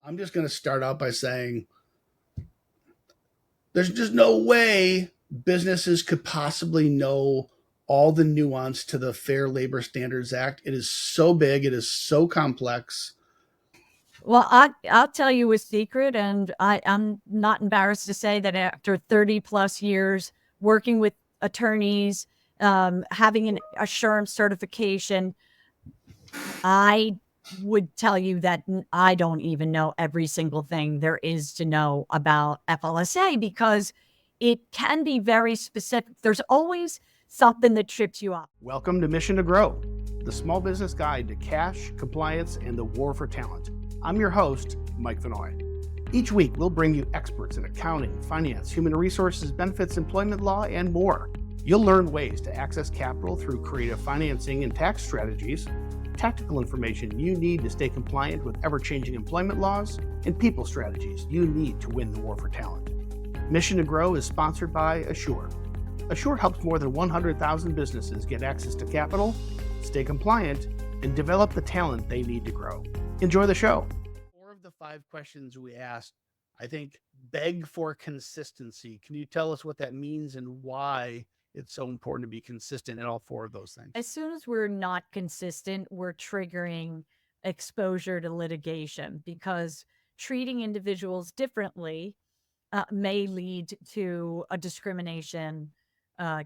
I'm just going to start out by saying there's just no way businesses could possibly know all the nuance to the Fair Labor Standards Act. It is so big, it is so complex. Well, I'll tell you a secret, and I'm not embarrassed to say that after 30 plus years working with attorneys, having an assurance certification, I would tell you that I don't even know every single thing there is to know about FLSA because it can be very specific. There's always something that trips you up. Welcome to Mission to Grow, the small business guide to cash, compliance, and the war for talent. I'm your host, Mike Vannoy. Each week, we'll bring you experts in accounting, finance, human resources, benefits, employment law, and more. You'll learn ways to access capital through creative financing and tax strategies, tactical information you need to stay compliant with ever-changing employment laws, and people strategies you need to win the war for talent. Mission to Grow is sponsored by Assure. Assure helps more than 100,000 businesses get access to capital, stay compliant, and develop the talent they need to grow. Enjoy the show. 4 of the 5 questions we asked, I think, beg for consistency. Can you tell us what that means and why it's so important to be consistent in all 4 of those things? As soon as we're not consistent, we're triggering exposure to litigation because treating individuals differently may lead to a discrimination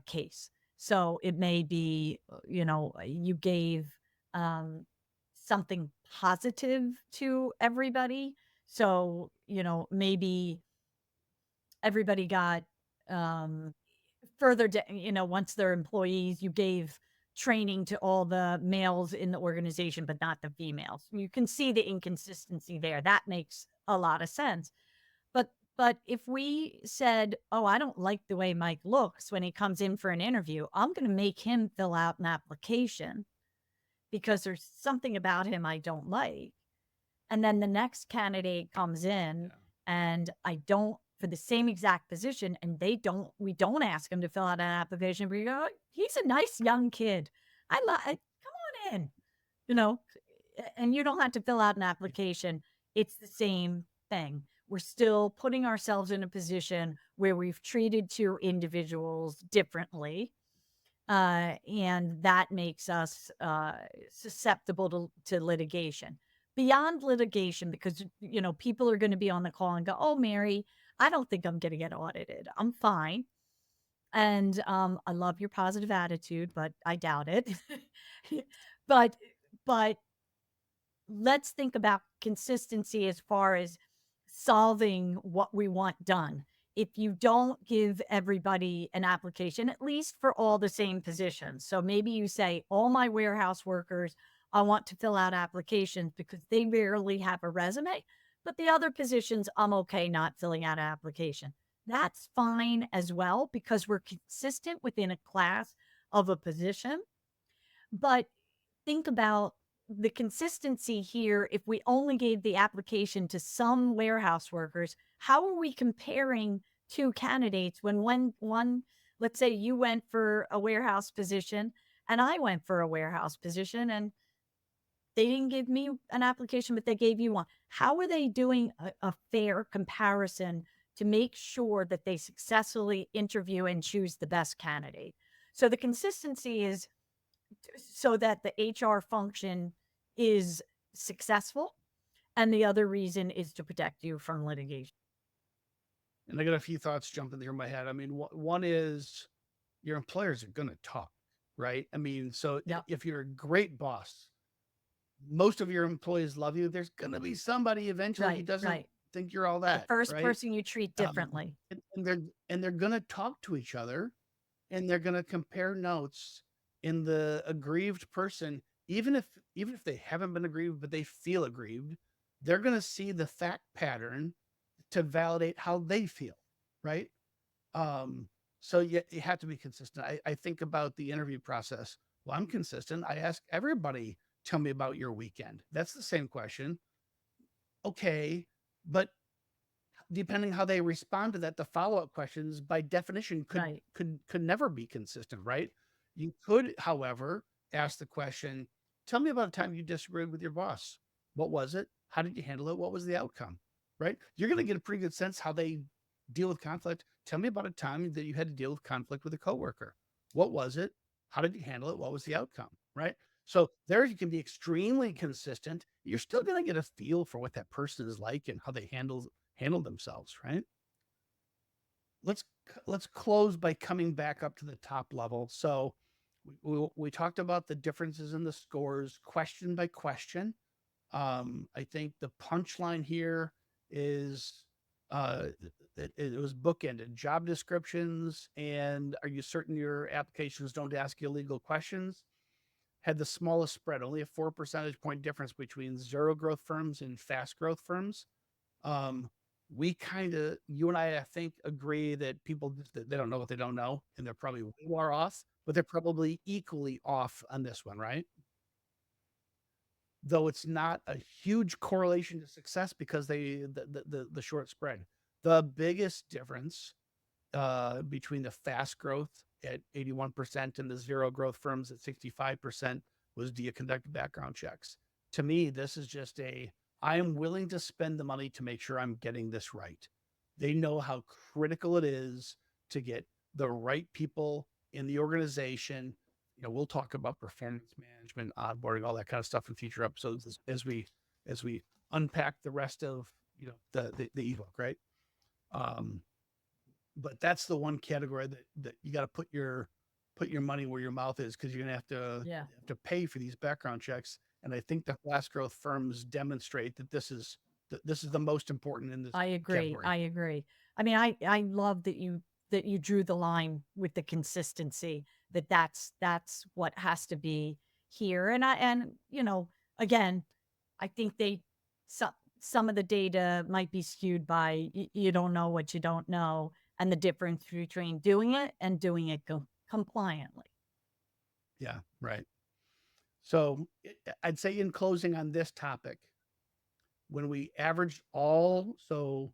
case. So it may be, you gave something positive to everybody. So, maybe everybody got further, once they're employees, you gave training to all the males in the organization, but not the females. You can see the inconsistency there. That makes a lot of sense. But if we said, oh, I don't like the way Mike looks when he comes in for an interview, I'm going to make him fill out an application because there's something about him I don't like. And then the next candidate comes in and I don't, for the same exact position, and we don't ask him to fill out an application. We go, he's a nice young kid. Come on in, and you don't have to fill out an application. It's the same thing. We're still putting ourselves in a position where we've treated 2 individuals differently. And that makes us susceptible to litigation. Beyond litigation, because, people are going to be on the call and go, oh, Mary, I don't think I'm going to get audited. I'm fine. And I love your positive attitude, but I doubt it. but let's think about consistency as far as solving what we want done. If you don't give everybody an application, at least for all the same positions. So maybe you say, all my warehouse workers, I want to fill out applications because they rarely have a resume, but the other positions, I'm okay not filling out an application. That's fine as well because we're consistent within a class of a position. But think about the consistency here. If we only gave the application to some warehouse workers, how are we comparing 2 candidates when one, let's say you went for a warehouse position and I went for a warehouse position and they didn't give me an application, but they gave you one. How are they doing a fair comparison to make sure that they successfully interview and choose the best candidate? So the consistency is so that the HR function is successful. And the other reason is to protect you from litigation. And I got a few thoughts jumping through my head. I mean, one is your employers are going to talk, right? I mean, so if you're a great boss, most of your employees love you. There's going to be somebody eventually who doesn't think you're all that. The first person you treat differently. And they're going to talk to each other and they're going to compare notes. In the aggrieved person, even if they haven't been aggrieved, but they feel aggrieved, they're going to see the fact pattern to validate how they feel, right? So you have to be consistent. I think about the interview process. Well, I'm consistent. I ask everybody, tell me about your weekend. That's the same question. Okay, but depending how they respond to that, the follow-up questions by definition could never be consistent, right? You could, however, ask the question, tell me about a time you disagreed with your boss. What was it? How did you handle it? What was the outcome? Right? You're going to get a pretty good sense how they deal with conflict. Tell me about a time that you had to deal with conflict with a coworker. What was it? How did you handle it? What was the outcome? Right? So there you can be extremely consistent. You're still going to get a feel for what that person is like and how they handle themselves, right? Let's let's close by coming back up to the top level. So we talked about the differences in the scores question by question. I think the punchline here is it was bookended job descriptions and are you certain your applications don't ask you illegal questions? Had the smallest spread, only a 4 percentage point difference between zero growth firms and fast growth firms. Um, we kind of, you and I think, agree that people they don't know what they don't know, and they're probably way more off, but they're probably equally off on this one, right? Though it's not a huge correlation to success because the short spread. The biggest difference between the fast growth at 81% and the zero growth firms at 65% was, do you conduct background checks? To me, this is just I am willing to spend the money to make sure I'm getting this right. They know how critical it is to get the right people in the organization. We'll talk about performance management, onboarding, all that kind of stuff in future episodes as we unpack the rest of the ebook, right? But that's the one category that you got to put your money where your mouth is, because you're gonna have to pay for these background checks. And I think the fast growth firms demonstrate that this is the most important in this I agree. category. I agree. I mean, I love that you drew the line with the consistency, that's what has to be here. And again, I think some of the data might be skewed by you don't know what you don't know, and the difference between doing it and doing it compliantly. Yeah, right. So I'd say in closing on this topic, when we averaged so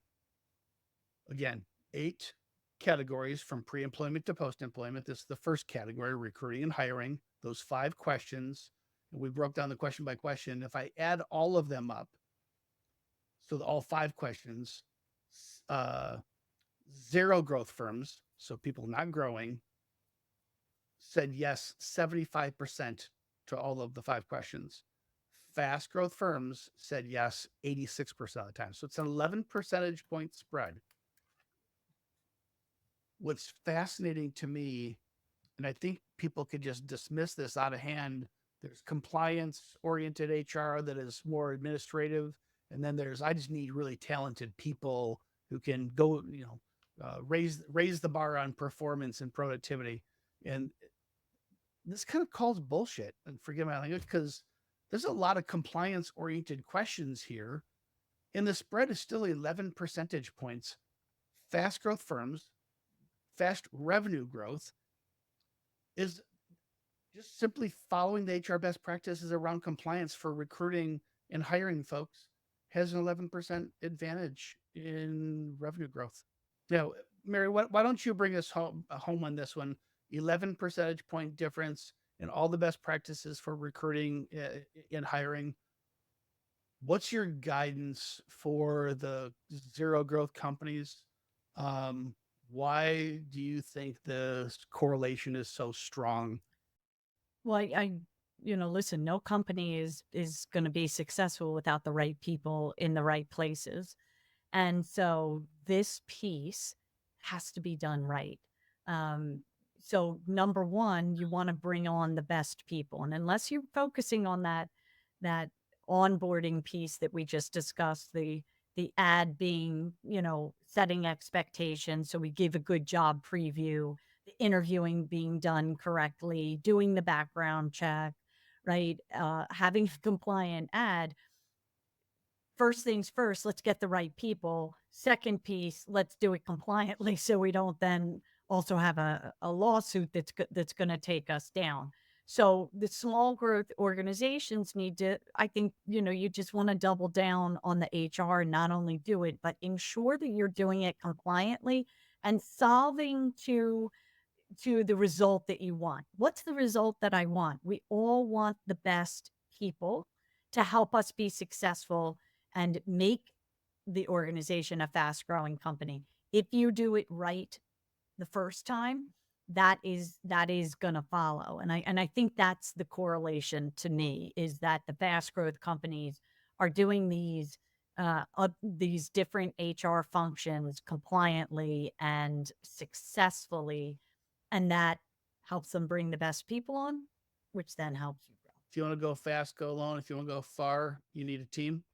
again, 8 categories from pre-employment to post-employment. This is the first category, recruiting and hiring, those 5 questions. And we broke down the question by question. If I add all of them up, so all 5 questions, uh, zero growth firms, so people not growing, said yes 75% to all of the 5 questions. Fast growth firms said yes 86% of the time. So it's an 11 percentage point spread. What's fascinating to me, and I think people could just dismiss this out of hand, there's compliance oriented HR that is more administrative. And then there's, I just need really talented people who can go, raise the bar on performance and productivity. And this kind of calls bullshit, and forgive my language, because there's a lot of compliance oriented questions here. And the spread is still 11 percentage points. Fast growth firms, fast revenue growth is just simply following the HR best practices around compliance for recruiting and hiring folks has an 11% advantage in revenue growth. Now, Mary, why don't you bring us home on this one? 11 percentage point difference in all the best practices for recruiting and hiring. What's your guidance for the zero growth companies? Why do you think the correlation is so strong? Well, listen, no company is going to be successful without the right people in the right places. And so this piece has to be done right. So number one, you want to bring on the best people. And unless you're focusing on that onboarding piece that we just discussed, the ad being, setting expectations. So we give a good job preview, the interviewing being done correctly, doing the background check, right? Having a compliant ad. First things first, let's get the right people. Second piece, let's do it compliantly so we don't then also have a lawsuit that's going to take us down. So the small growth organizations need to, I think, you just want to double down on the HR and not only do it, but ensure that you're doing it compliantly and solving to the result that you want. What's the result that I want? We all want the best people to help us be successful and make the organization a fast growing company. If you do it right the first time, that is going to follow. And I think that's the correlation to me, is that the fast growth companies are doing these different HR functions compliantly and successfully, and that helps them bring the best people on, which then helps you grow. If you want to go fast, go alone. If you want to go far, you need a team.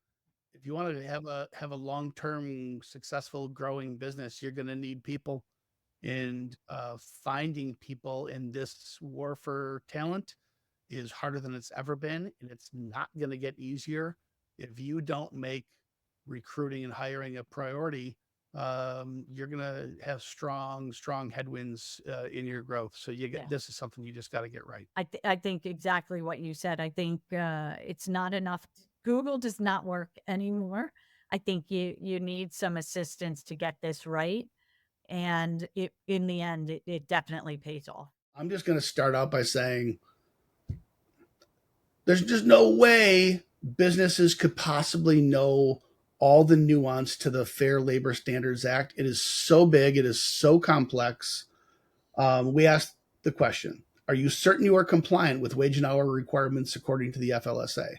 If you want to have a long term successful growing business, you're going to need people. And finding people in this war for talent is harder than it's ever been, and it's not going to get easier if you don't make recruiting and hiring a priority. You're going to have strong headwinds in your growth. So Yeah. this is something you just got to get right. I think exactly what you said. I think it's not enough. Google does not work anymore. I think you need some assistance to get this right, and in the end, it definitely pays off. I'm just going to start out by saying there's just no way businesses could possibly know all the nuance to the Fair Labor Standards Act. It is so big, it is so complex. We asked the question, are you certain you are compliant with wage and hour requirements according to the FLSA?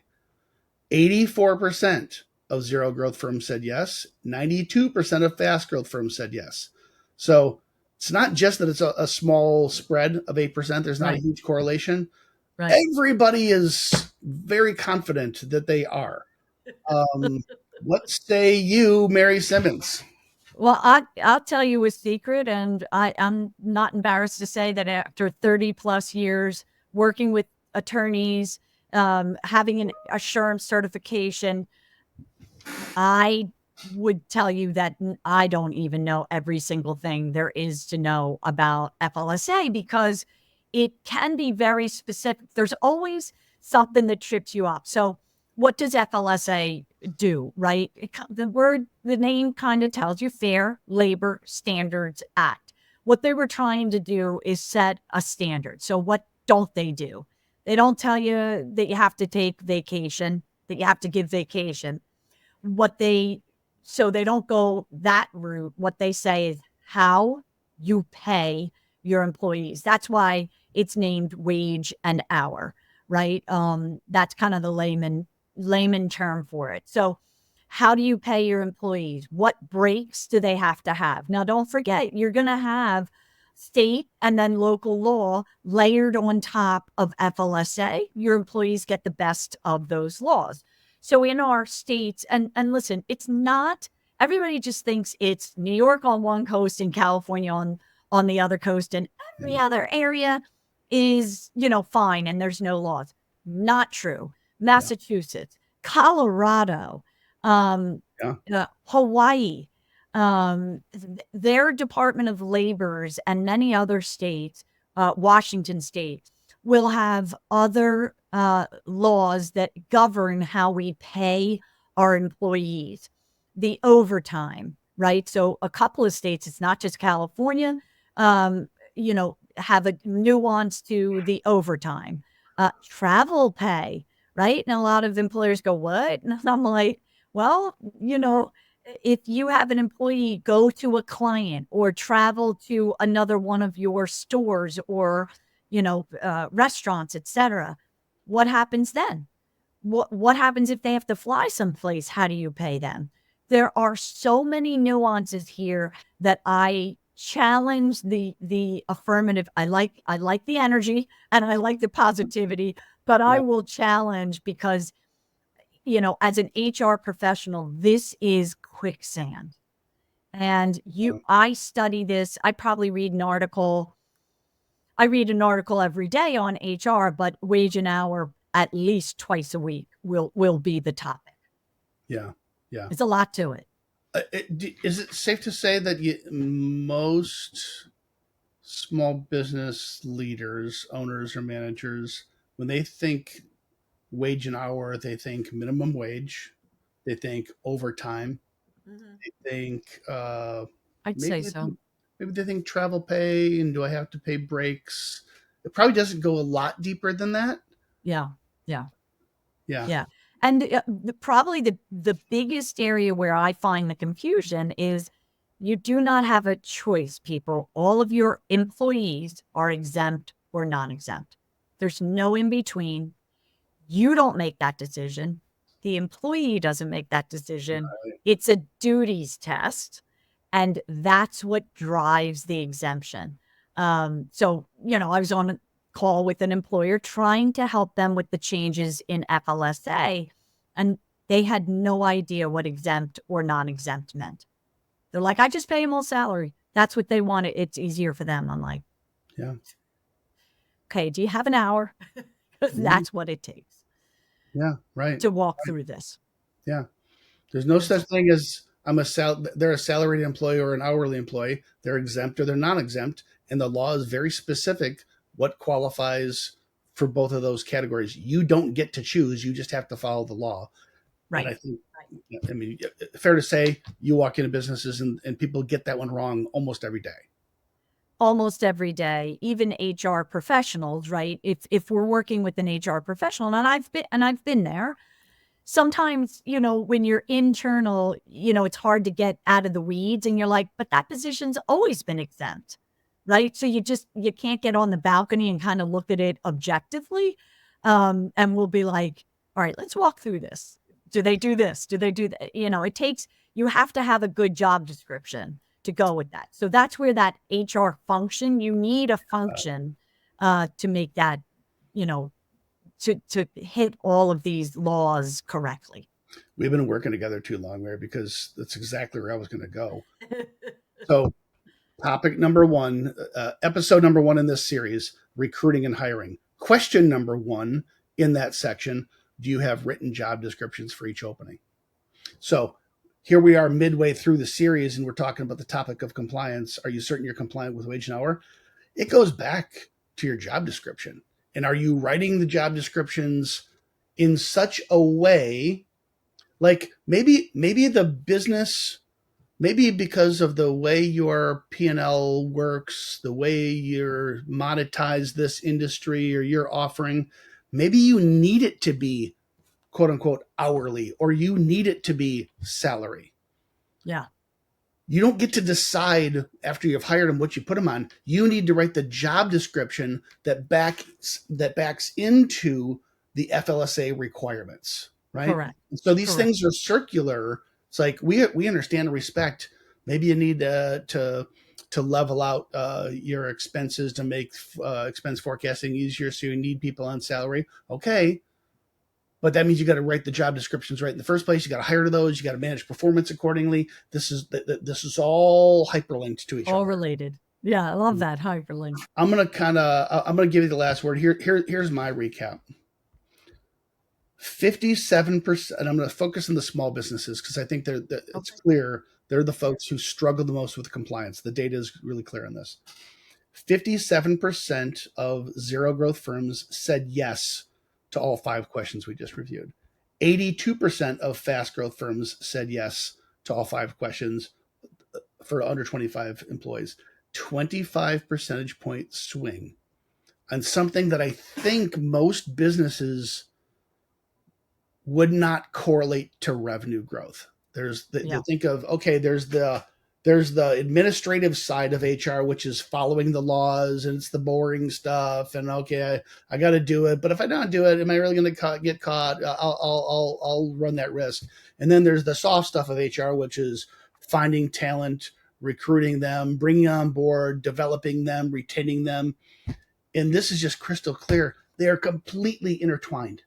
84% of zero growth firms said yes. 92% of fast growth firms said yes. So it's not just that it's a small spread of 8%. There's not a huge correlation. Right. Everybody is very confident that they are. What say you, Mary Simmons? Well, I'll tell you a secret, and I'm not embarrassed to say that after 30 plus years working with attorneys, having an assurance certification, I would tell you that I don't even know every single thing there is to know about FLSA, because it can be very specific. There's always something that trips you up. So what does FLSA do, right? The name kind of tells you, Fair Labor Standards Act. What they were trying to do is set a standard. So what don't they do? They don't tell you that you have to take vacation, that you have to give vacation. So they don't go that route. What they say is how you pay your employees. That's why it's named wage and hour, right? That's kind of the layman term for it. So how do you pay your employees? What breaks do they have to have? Now, don't forget, you're going to have state and then local law layered on top of FLSA. Your employees get the best of those laws. So in our states, and listen, it's not, everybody just thinks it's New York on one coast and California on the other coast, and every other area is, fine and there's no laws. Not true. Massachusetts, Colorado, Hawaii, their Department of Labor's and many other states, Washington State, will have other laws that govern how we pay our employees. The overtime, right? So a couple of states, it's not just California, have a nuance to the overtime. Travel pay, right? And a lot of employers go, what? And I'm like, well, if you have an employee go to a client or travel to another one of your stores or, restaurants, etc., what happens then? What happens if they have to fly someplace? How do you pay them? There are so many nuances here that I challenge the affirmative. I like the energy and I like the positivity, but I will challenge, because as an HR professional, this is quicksand. And I study this. I probably read an article. I read an article every day on HR, but wage and hour at least twice a week will be the topic. Yeah. It's a lot to it. Is it safe to say that most small business leaders, owners, or managers, when they think wage and hour, they think minimum wage, they think overtime, they think I'd say so. Maybe they think travel pay, and do I have to pay breaks? It probably doesn't go a lot deeper than that. Yeah. Yeah. And probably the biggest area where I find the confusion is you do not have a choice, people. All of your employees are exempt or non-exempt. There's no in between. You don't make that decision. The employee doesn't make that decision. It's a duties test. And that's what drives the exemption. So, I was on a call with an employer trying to help them with the changes in FLSA, and they had no idea what exempt or non-exempt meant. They're like, I just pay them all salary. That's what they want. It's easier for them. I'm like, Yeah. Okay, do you have an hour? That's what it takes. Yeah. Right. To walk through this. Yeah. There's no such thing as they're a salaried employee or an hourly employee. They're exempt or they're non-exempt. And the law is very specific what qualifies for both of those categories. You don't get to choose. You just have to follow the law. Right. And I mean, fair to say you walk into businesses and people get that one wrong almost every day. Almost every day, even HR professionals, right? If we're working with an HR professional, and I've been there, sometimes, when you're internal, it's hard to get out of the weeds and you're like, but that position's always been exempt, right? So you can't get on the balcony and kind of look at it objectively. And we'll be like, all right, let's walk through this. Do they do this? Do they do that? You have to have a good job description to go with that. So that's where that HR function, you need a function to make that, to hit all of these laws correctly. We've been working together too long, Mary, because that's exactly where I was going to go. So topic number one, episode number one in this series, recruiting and hiring. Question number one in that section, do you have written job descriptions for each opening? So here we are midway through the series and we're talking about the topic of compliance. Are you certain you're compliant with wage and hour? It goes back to your job description. And are you writing the job descriptions in such a way, like maybe the business, maybe because of the way your P&L works, the way you're monetize this industry or you're offering, maybe you need it to be quote unquote hourly, or you need it to be salary. Yeah. You don't get to decide after you've hired them what you put them on. You need to write the job description that backs into the FLSA requirements, right? Correct. So these things are circular. It's like we understand and respect. Maybe you need to level out your expenses to make expense forecasting easier. So you need people on salary. Okay. But that means you got to write the job descriptions right in the first place. You got to hire to those. You got to manage performance accordingly. This is all hyperlinked to each other. All related. Yeah, I love that hyperlink. I'm gonna give you the last word. Here's my recap. 57%, and I'm going to focus on the small businesses because I think it's clear they're the folks who struggle the most with compliance. The data is really clear on this. 57% of zero growth firms said yes to all 5 questions we just reviewed. 82% of fast growth firms said yes to all 5 questions for under 25 employees. 25 percentage point swing on something that I think most businesses would not correlate to revenue growth. You think of, okay, there's the administrative side of HR, which is following the laws and it's the boring stuff. And okay, I got to do it, but if I don't do it, am I really going to get caught? I'll run that risk. And then there's the soft stuff of HR, which is finding talent, recruiting them, bringing on board, developing them, retaining them. And this is just crystal clear. They are completely intertwined.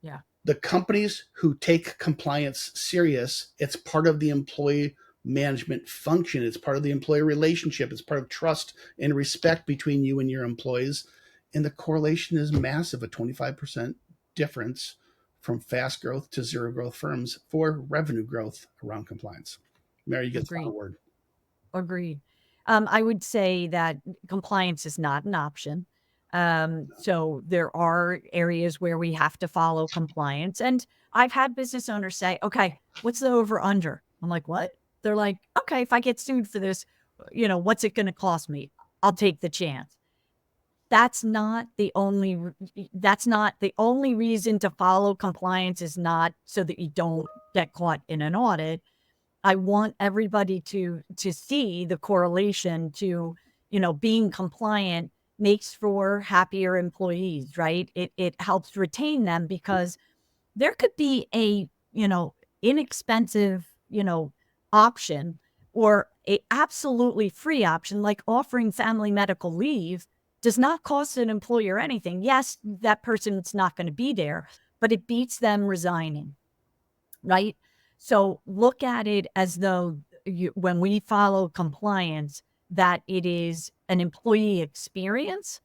Yeah. The companies who take compliance serious, it's part of the employee management function. It's part of the employee relationship. It's part of trust and respect between you and your employees. And the correlation is massive, a 25% difference from fast growth to zero growth firms for revenue growth around compliance. Mary, you get the final word. Agreed. I would say that compliance is not an option. So there are areas where we have to follow compliance. And I've had business owners say, okay, what's the over under? I'm like, what? They're like, okay, if I get sued for this, what's it going to cost me? I'll take the chance. that's not the only reason to follow compliance, is not so that you don't get caught in an audit. I want everybody to see the correlation to, being compliant makes for happier employees, right? It helps retain them, because there could be a, inexpensive, option, or a absolutely free option, like offering family medical leave does not cost an employer anything. Yes, that person's not going to be there, but it beats them resigning, right? So look at it as though when we follow compliance, that it is an employee experience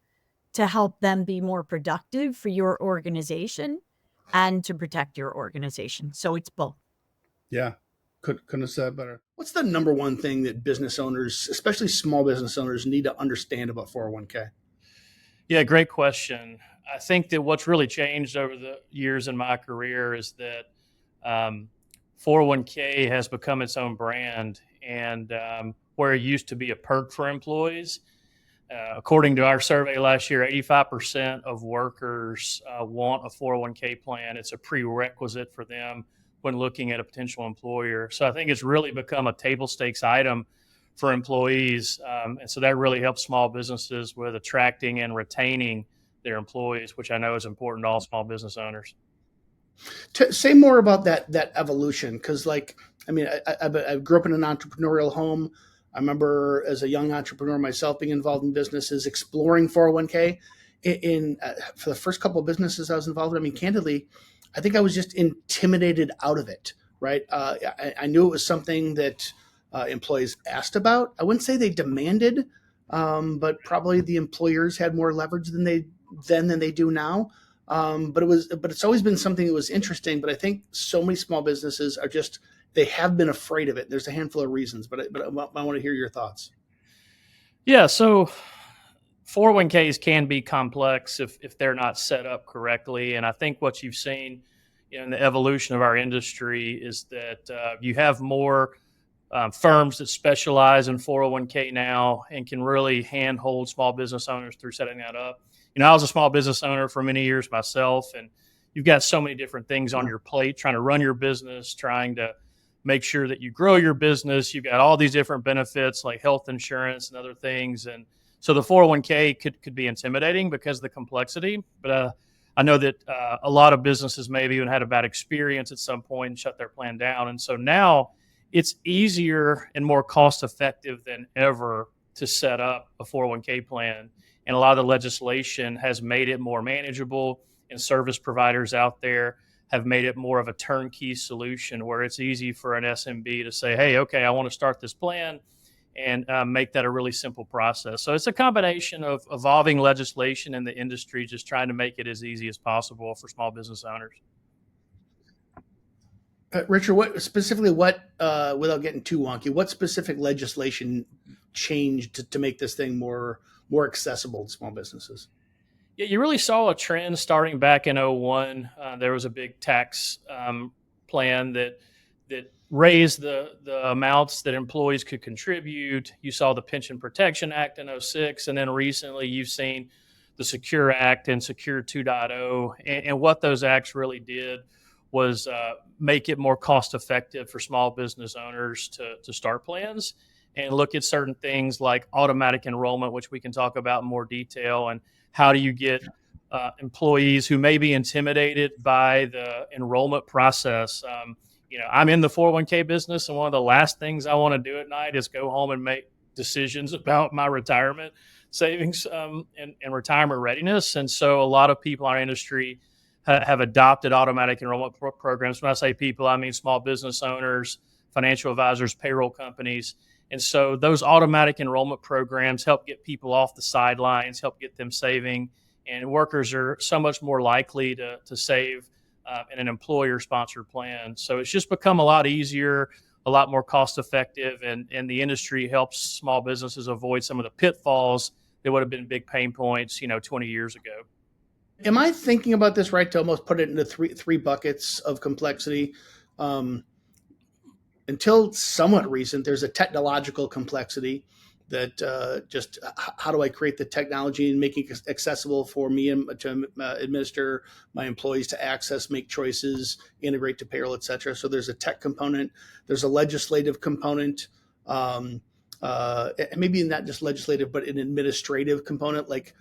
to help them be more productive for your organization and to protect your organization. So it's both. Yeah, couldn't have said better. What's the number one thing that business owners, especially small business owners, need to understand about 401k? Yeah, great question. I think that what's really changed over the years in my career is that um, 401k has become its own brand, and where it used to be a perk for employees. According to our survey last year, 85% of workers want a 401k plan. It's a prerequisite for them when looking at a potential employer. So I think it's really become a table stakes item for employees. And so that really helps small businesses with attracting and retaining their employees, which I know is important to all small business owners. Say more about that evolution, because I grew up in an entrepreneurial home. I remember as a young entrepreneur myself being involved in businesses, exploring 401k. For the first couple of businesses I was involved in, candidly, I think I was just intimidated out of it. Right? I knew it was something that employees asked about. I wouldn't say they demanded, but probably the employers had more leverage than they do now. But it's always been something that was interesting. But I think so many small businesses they have been afraid of it. There's a handful of reasons, but I want to hear your thoughts. Yeah, so 401ks can be complex if they're not set up correctly. And I think what you've seen in the evolution of our industry is that you have more firms that specialize in 401k now and can really handhold small business owners through setting that up. I was a small business owner for many years myself, and you've got so many different things on your plate, trying to run your business, trying to make sure that you grow your business. You've got all these different benefits like health insurance and other things. And so the 401k could be intimidating because of the complexity. But I know that a lot of businesses maybe even had a bad experience at some point and shut their plan down. And so now it's easier and more cost effective than ever to set up a 401k plan. And a lot of the legislation has made it more manageable, and service providers out there have made it more of a turnkey solution where it's easy for an SMB to say, hey, okay, I want to start this plan, and make that a really simple process. So it's a combination of evolving legislation in the industry, just trying to make it as easy as possible for small business owners. Richard, without getting too wonky, what specific legislation changed to make this thing more accessible to small businesses? Yeah, you really saw a trend starting back in 2001. There was a big tax plan that raised the amounts that employees could contribute. You saw the Pension Protection Act in 2006, and then recently you've seen the Secure Act and Secure 2.0. And what those acts really did was make it more cost effective for small business owners to start plans and look at certain things like automatic enrollment, which we can talk about in more detail, and how do you get employees who may be intimidated by the enrollment process. I'm in the 401k business, and one of the last things I want to do at night is go home and make decisions about my retirement savings and retirement readiness. And so a lot of people in our industry have adopted automatic enrollment programs. When I say people, I mean small business owners, financial advisors, payroll companies. And so those automatic enrollment programs help get people off the sidelines, help get them saving, and workers are so much more likely to save in an employer-sponsored plan. So it's just become a lot easier, a lot more cost-effective, and the industry helps small businesses avoid some of the pitfalls that would have been big pain points, 20 years ago. Am I thinking about this right to almost put it into three buckets of complexity? Until somewhat recent, there's a technological complexity. that just how do I create the technology and make it accessible for me and to administer, my employees to access, make choices, integrate to payroll, et cetera. So there's a tech component, there's a legislative component, maybe not just legislative, but an administrative component, like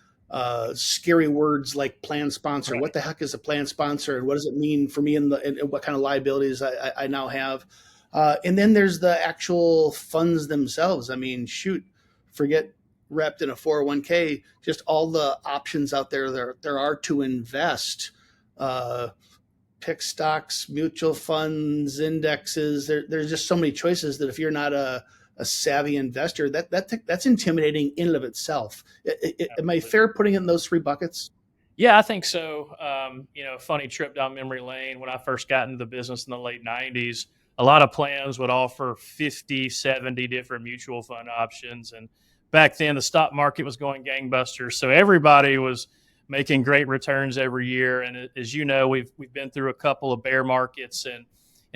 scary words like plan sponsor. Right. What the heck is a plan sponsor, and what does it mean for me, and what kind of liabilities I now have? And then there's the actual funds themselves. I mean, shoot, forget wrapped in a 401k, just all the options out there are to invest. Pick stocks, mutual funds, indexes. There's just so many choices that if you're not a savvy investor, that's intimidating in and of itself. Am I fair putting it in those three buckets? Yeah, I think so. Funny trip down memory lane. When I first got into the business in the late 90s, a lot of plans would offer 50, 70 different mutual fund options. And back then, the stock market was going gangbusters. So everybody was making great returns every year. And as you know, we've been through a couple of bear markets, and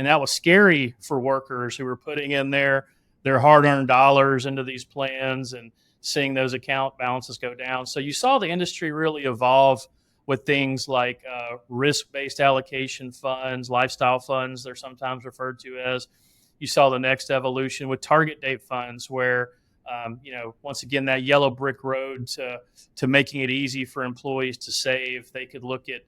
that was scary for workers who were putting in their hard-earned dollars into these plans and seeing those account balances go down. So you saw the industry really evolve with things like risk-based allocation funds, lifestyle funds, they're sometimes referred to as. You saw the next evolution with target date funds where, once again, that yellow brick road to making it easy for employees to save. They could look at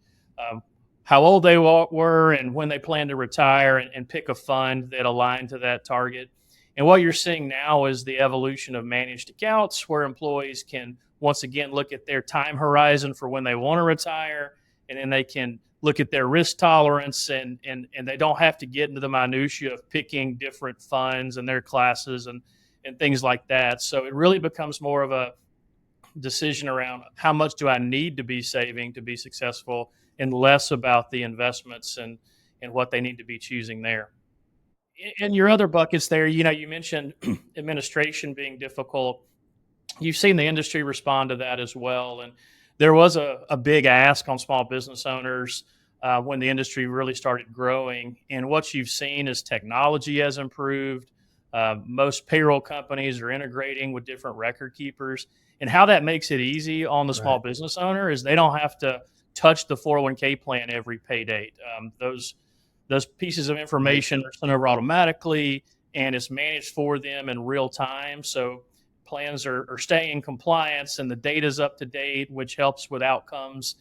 how old they were and when they plan to retire and pick a fund that aligned to that target. And what you're seeing now is the evolution of managed accounts where employees can, once again, look at their time horizon for when they want to retire, and then they can look at their risk tolerance, and they don't have to get into the minutia of picking different funds and their classes and things like that. So it really becomes more of a decision around how much do I need to be saving to be successful, and less about the investments and what they need to be choosing there. In your other buckets there, you mentioned administration being difficult. You've seen the industry respond to that as well. And there was a big ask on small business owners when the industry really started growing. And what you've seen is technology has improved. Most payroll companies are integrating with different record keepers. And how that makes it easy on the small business owner is they don't have to touch the 401k plan every pay date. Those pieces of information are sent over automatically, and it's managed for them in real time. So plans are staying in compliance, and the data is up to date, which helps with outcomes,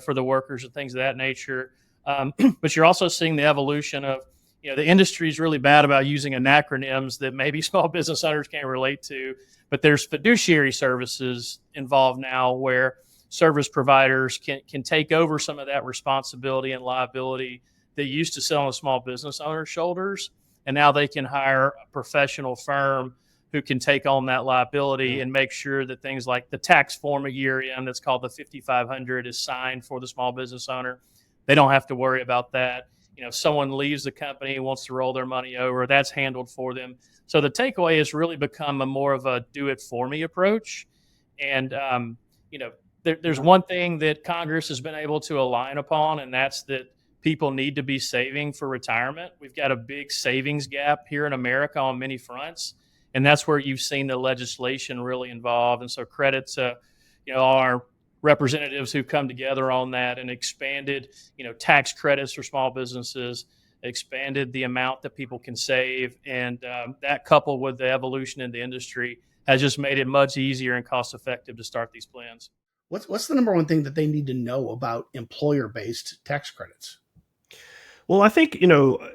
for the workers and things of that nature. But you're also seeing the evolution of, the industry is really bad about using acronyms that maybe small business owners can't relate to. But there's fiduciary services involved now where service providers can take over some of that responsibility and liability that used to sit on a small business owner's shoulders, and now they can hire a professional firm who can take on that liability and make sure that things like the tax form a year in that's called the 5500 is signed for the small business owner. They don't have to worry about that. Someone leaves the company, wants to roll their money over, that's handled for them. So the takeaway has really become a more of a do-it-for-me approach. And, there's one thing that Congress has been able to align upon, and that's that people need to be saving for retirement. We've got a big savings gap here in America on many fronts, and that's where you've seen the legislation really involved. And so credit to, our representatives who've come together on that and expanded, tax credits for small businesses, expanded the amount that people can save. And that coupled with the evolution in the industry has just made it much easier and cost effective to start these plans. What's the number one thing that they need to know about employer-based tax credits? Well, I think,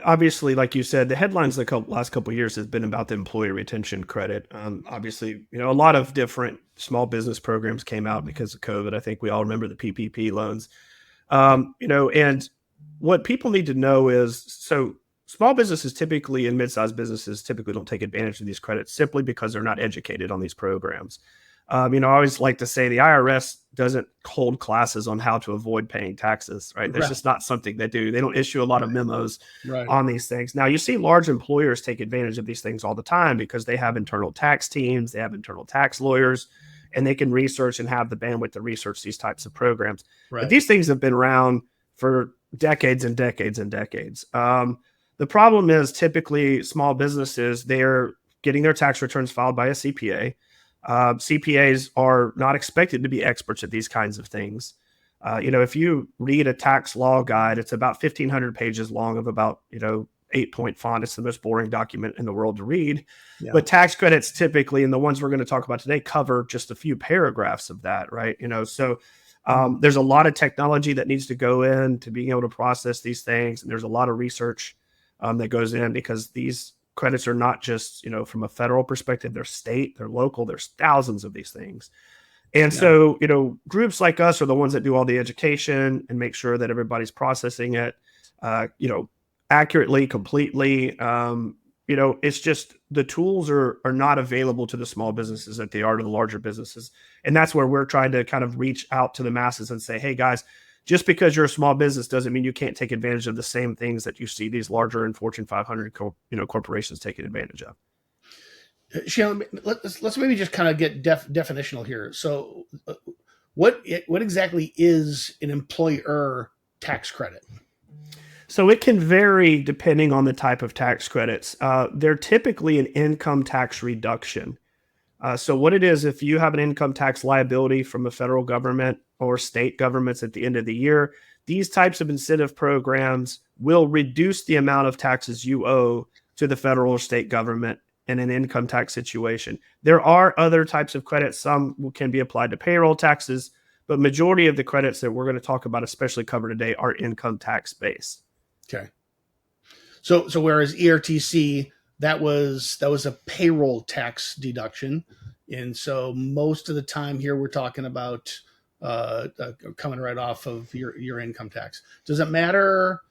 obviously, like you said, the headlines the last couple of years has been about the employee retention credit. Obviously, a lot of different small business programs came out because of COVID. I think we all remember the PPP loans. And what people need to know is, so small businesses typically and mid-sized businesses typically don't take advantage of these credits simply because they're not educated on these programs. I always like to say the IRS doesn't hold classes on how to avoid paying taxes, right? There's just not something they do. They don't issue a lot of memos on these things. Now, you see large employers take advantage of these things all the time because they have internal tax teams, they have internal tax lawyers, and they can research and have the bandwidth to research these types of programs. But these things have been around for decades and decades and decades. The problem is typically small businesses, they're getting their tax returns filed by a CPA. CPAs are not expected to be experts at these kinds of things. If you read a tax law guide, it's about 1,500 pages long of about, 8-point font. It's the most boring document in the world to read. Yeah. But tax credits typically, and the ones we're going to talk about today, cover just a few paragraphs of that, right? So there's a lot of technology that needs to go in to being able to process these things. And there's a lot of research that goes in, because these credits are not just, from a federal perspective, they're state, they're local, there's thousands of these things. And so, groups like us are the ones that do all the education and make sure that everybody's processing it, accurately, completely. It's just the tools are not available to the small businesses that they are to the larger businesses. And that's where we're trying to kind of reach out to the masses and say, hey, guys, just because you're a small business doesn't mean you can't take advantage of the same things that you see these larger and Fortune 500 corporations taking advantage of. Shannon, let's maybe just kind of get definitional here. So what exactly is an employer tax credit? So it can vary depending on the type of tax credits. They're typically an income tax reduction. So what it is, if you have an income tax liability from a federal government or state governments at the end of the year, these types of incentive programs will reduce the amount of taxes you owe to the federal or state government in an income tax situation. There are other types of credits. Some can be applied to payroll taxes, but majority of the credits that we're going to talk about, especially cover today, are income tax based. Okay. So whereas ERTC, that was a payroll tax deduction. And so most of the time here, we're talking about coming right off of your income tax. Does it matter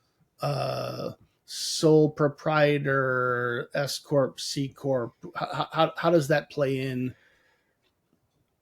sole proprietor, S Corp, C Corp? How does that play in?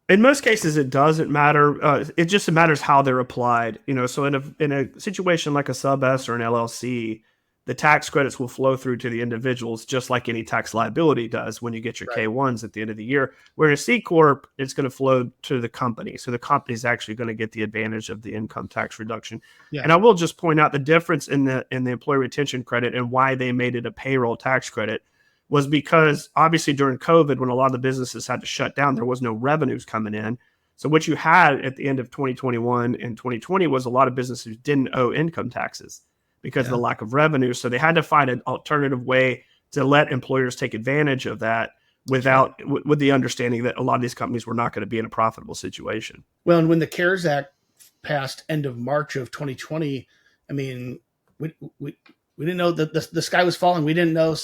In most cases, it doesn't matter. It just matters how they're applied. So in a situation like a sub S or an LLC, the tax credits will flow through to the individuals just like any tax liability does when you get your Right. K1s at the end of the year. Where in a C Corp, it's going to flow to the company. So the company is actually going to get the advantage of the income tax reduction. Yeah. And I will just point out the difference in the employee retention credit and why they made it a payroll tax credit was because obviously during COVID, when a lot of the businesses had to shut down, there was no revenues coming in. So what you had at the end of 2021 and 2020 was a lot of businesses didn't owe income taxes because of the lack of revenue. So they had to find an alternative way to let employers take advantage of that without with the understanding that a lot of these companies were not going to be in a profitable situation. Well, and when the CARES Act passed end of March of 2020, I mean, we didn't know that the sky was falling. We didn't know,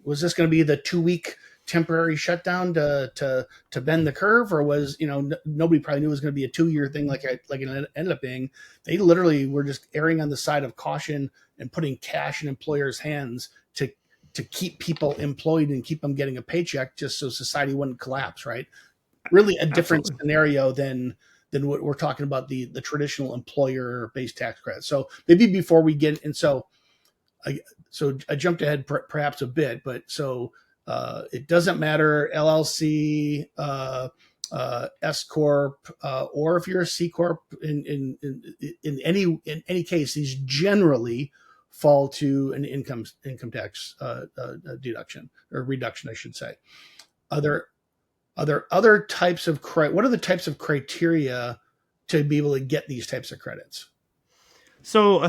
was this going to be the 2-week temporary shutdown to bend the curve, or was, nobody probably knew it was going to be a 2-year thing like it ended up being. They literally were just erring on the side of caution and putting cash in employers' hands to keep people employed and keep them getting a paycheck just so society wouldn't collapse, right? Really a different scenario than what we're talking about, the traditional employer-based tax credit. So maybe before we get in, so I jumped ahead perhaps a bit, but so it doesn't matter LLC, S Corp, or if you're a C Corp. In any case, these generally fall to an income tax deduction or reduction, I should say. Are there other types of credit? What are the types of criteria to be able to get these types of credits? So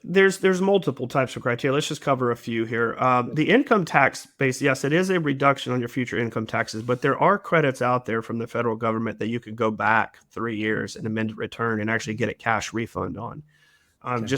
there's multiple types of criteria. Let's just cover a few here. The income tax base, yes, it is a reduction on your future income taxes, but there are credits out there from the federal government that you could go back 3 years and amend a return and actually get a cash refund on.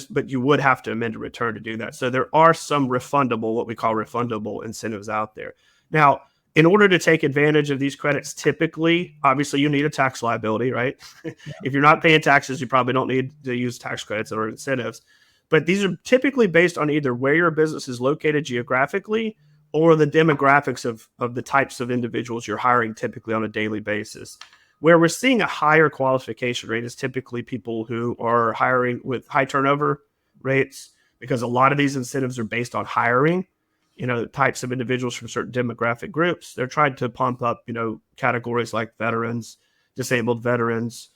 But you would have to amend a return to do that. So there are some what we call refundable incentives out there. Now, in order to take advantage of these credits, typically, obviously, you need a tax liability, right? Yeah. If you're not paying taxes, you probably don't need to use tax credits or incentives. But these are typically based on either where your business is located geographically or the demographics of the types of individuals you're hiring typically on a daily basis. Where we're seeing a higher qualification rate is typically people who are hiring with high turnover rates, because a lot of these incentives are based on hiring, types of individuals from certain demographic groups. They're trying to pump up, categories like veterans, disabled veterans,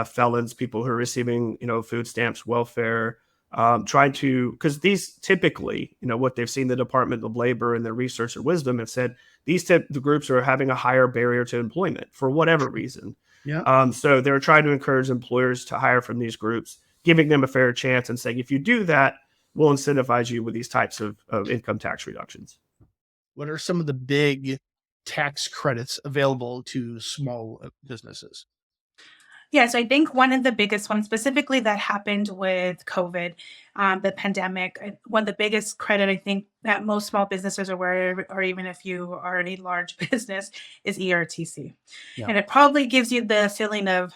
felons, people who are receiving, food stamps, welfare, because these typically, what they've seen the Department of Labor and their research and wisdom have said, the groups are having a higher barrier to employment for whatever reason. Yeah. So they're trying to encourage employers to hire from these groups, giving them a fair chance and saying, if you do that, we'll incentivize you with these types of income tax reductions. What are some of the big tax credits available to small businesses? Yes, I think one of the biggest ones specifically that happened with COVID, the pandemic, one of the biggest credit I think that most small businesses are aware of, or even if you are a large business, is ERTC. Yeah. And it probably gives you the feeling of,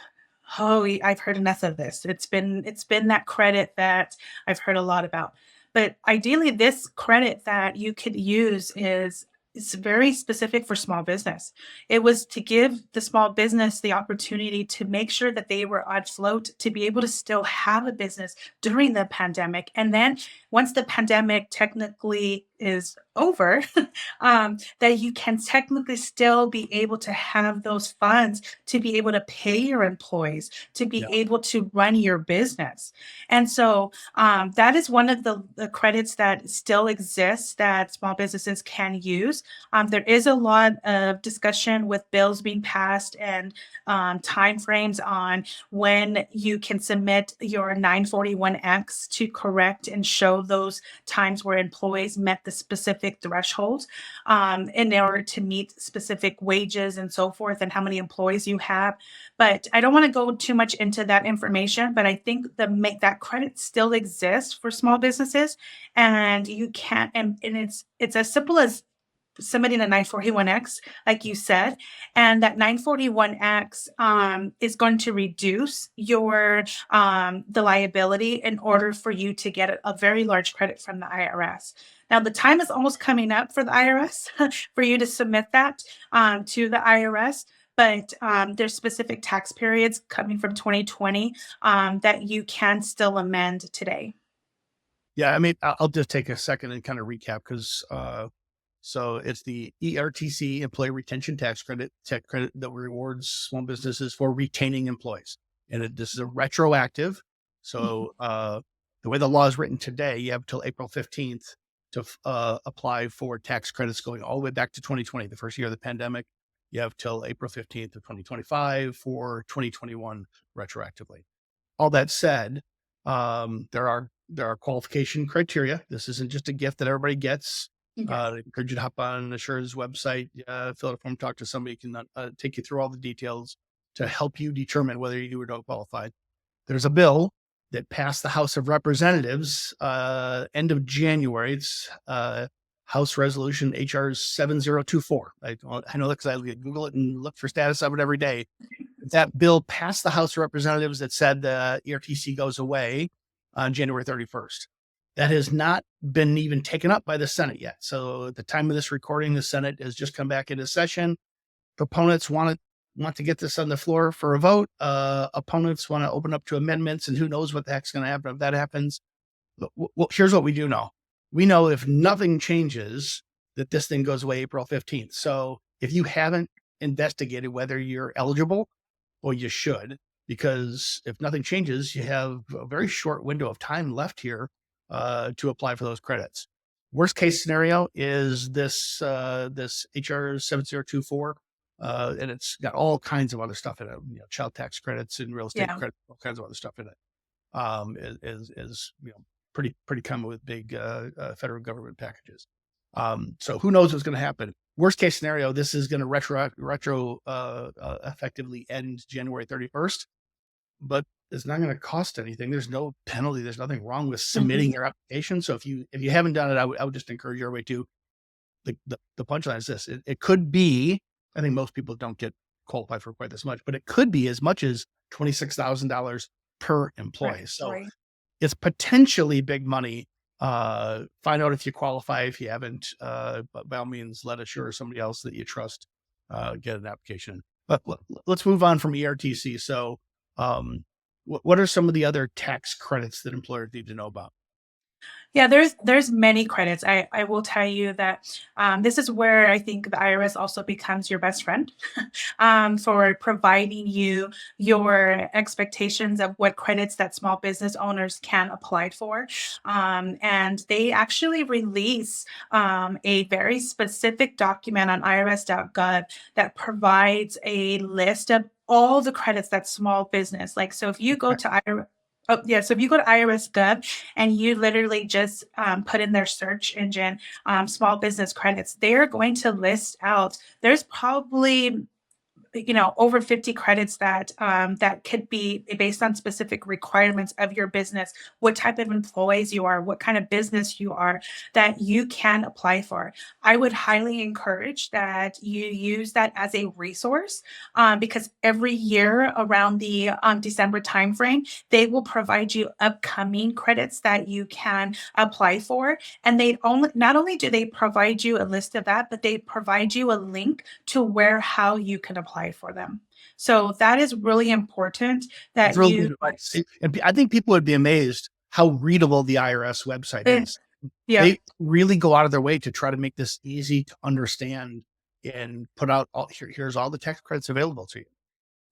oh, I've heard enough of this. It's been that credit that I've heard a lot about. But ideally, this credit that you could use is it's very specific for small business. It was to give the small business the opportunity to make sure that they were on float, to be able to still have a business during the pandemic. And then once the pandemic technically is over, that you can technically still be able to have those funds to be able to pay your employees, to be Yeah. able to run your business. And so that is one of the credits that still exists that small businesses can use. There is a lot of discussion with bills being passed and timeframes on when you can submit your 941X to correct and show those times where employees met the specific thresholds in order to meet specific wages and so forth, and how many employees you have. But I don't want to go too much into that information, but I think that credit still exists for small businesses, and you can't, and it's as simple as submitting a 941X, like you said, and that 941X is going to reduce your the liability in order for you to get a very large credit from the IRS. Now, the time is almost coming up for the IRS for you to submit that to the IRS. But there's specific tax periods coming from 2020 that you can still amend today. Yeah, I mean, I'll just take a second and kind of recap because so it's the ERTC, Employee Retention Tax Credit, that rewards small businesses for retaining employees. And this is a retroactive. So the way the law is written today, you have till April 15th to apply for tax credits going all the way back to 2020, the first year of the pandemic. You have till April 15th of 2025 for 2021 retroactively. All that said, there are qualification criteria. This isn't just a gift that everybody gets. I encourage you to hop on Assure's website, fill out a form, talk to somebody who can take you through all the details to help you determine whether you do or don't qualify. There's a bill that passed the House of Representatives end of January. It's House Resolution HR 7024. I know that because I Google it and look for status of it every day. That bill passed the House of Representatives that said the ERTC goes away on January 31st. That has not been even taken up by the Senate yet. So at the time of this recording, the Senate has just come back into session. Proponents want to get this on the floor for a vote. Opponents want to open up to amendments, and who knows what the heck's going to happen if that happens. But here's what we do know. We know if nothing changes, that this thing goes away April 15th. So if you haven't investigated whether you're eligible, well, you should, because if nothing changes, you have a very short window of time left here to apply for those credits. Worst case scenario is this HR 7024, and it's got all kinds of other stuff in it, child tax credits and real estate credits, all kinds of other stuff in it. Is pretty common with big federal government packages. So who knows what's going to happen? Worst case scenario, this is going to retro effectively end January 31st, but it's not going to cost anything. There's no penalty. There's nothing wrong with submitting your application. So if you haven't done it, I would just encourage everybody to. The punchline is this: it could be. I think most people don't get qualified for quite this much, but it could be as much as $26,000 per employee. Right, So right. it's potentially big money. Find out if you qualify. If you haven't, but by all means, let Assure or somebody else that you trust get an application. But let's move on from ERTC. So what are some of the other tax credits that employers need to know about? Yeah, there's many credits. I will tell you that this is where I think the IRS also becomes your best friend for providing you your expectations of what credits that small business owners can apply for. And they actually release a very specific document on irs.gov that provides a list of all the credits that small business, like, so if you go to IRS, oh yeah, so if you go to IRS.gov and you literally just put in their search engine small business credits, they're going to list out. There's probably over 50 credits that that could be based on specific requirements of your business, what type of employees you are, what kind of business you are, that you can apply for. I would highly encourage that you use that as a resource because every year around the December timeframe, they will provide you upcoming credits that you can apply for. And they only not only do they provide you a list of that, but they provide you a link to how you can apply for them. So that is really important that That's real you good advice. And I think people would be amazed how readable the IRS website is. yeah. They really go out of their way to try to make this easy to understand and put out here's all the tax credits available to you.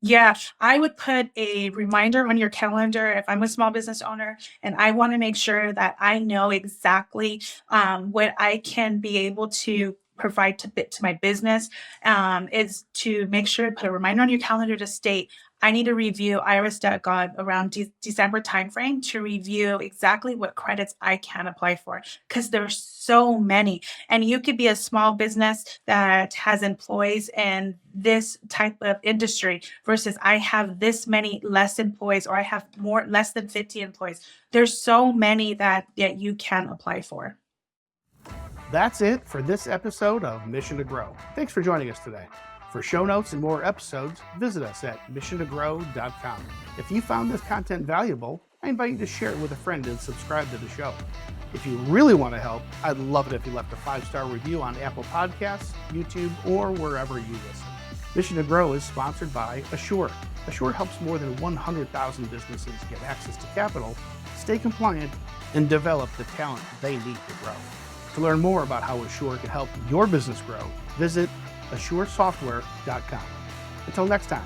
Yeah, I would put a reminder on your calendar if I'm a small business owner and I want to make sure that I know exactly what I can be able to provide to my business, is to make sure to put a reminder on your calendar to state I need to review irs.gov around December timeframe to review exactly what credits I can apply for, because there's so many. And you could be a small business that has employees in this type of industry versus I have this many less employees, or I have less than 50 employees. There's so many that you can apply for. That's it for this episode of Mission to Grow. Thanks for joining us today. For show notes and more episodes, visit us at missiontogrow.com. If you found this content valuable, I invite you to share it with a friend and subscribe to the show. If you really want to help, I'd love it if you left a 5-star review on Apple Podcasts, YouTube, or wherever you listen. Mission to Grow is sponsored by Assure. Assure helps more than 100,000 businesses get access to capital, stay compliant, and develop the talent they need to grow. To learn more about how Assure can help your business grow, visit assuresoftware.com. Until next time.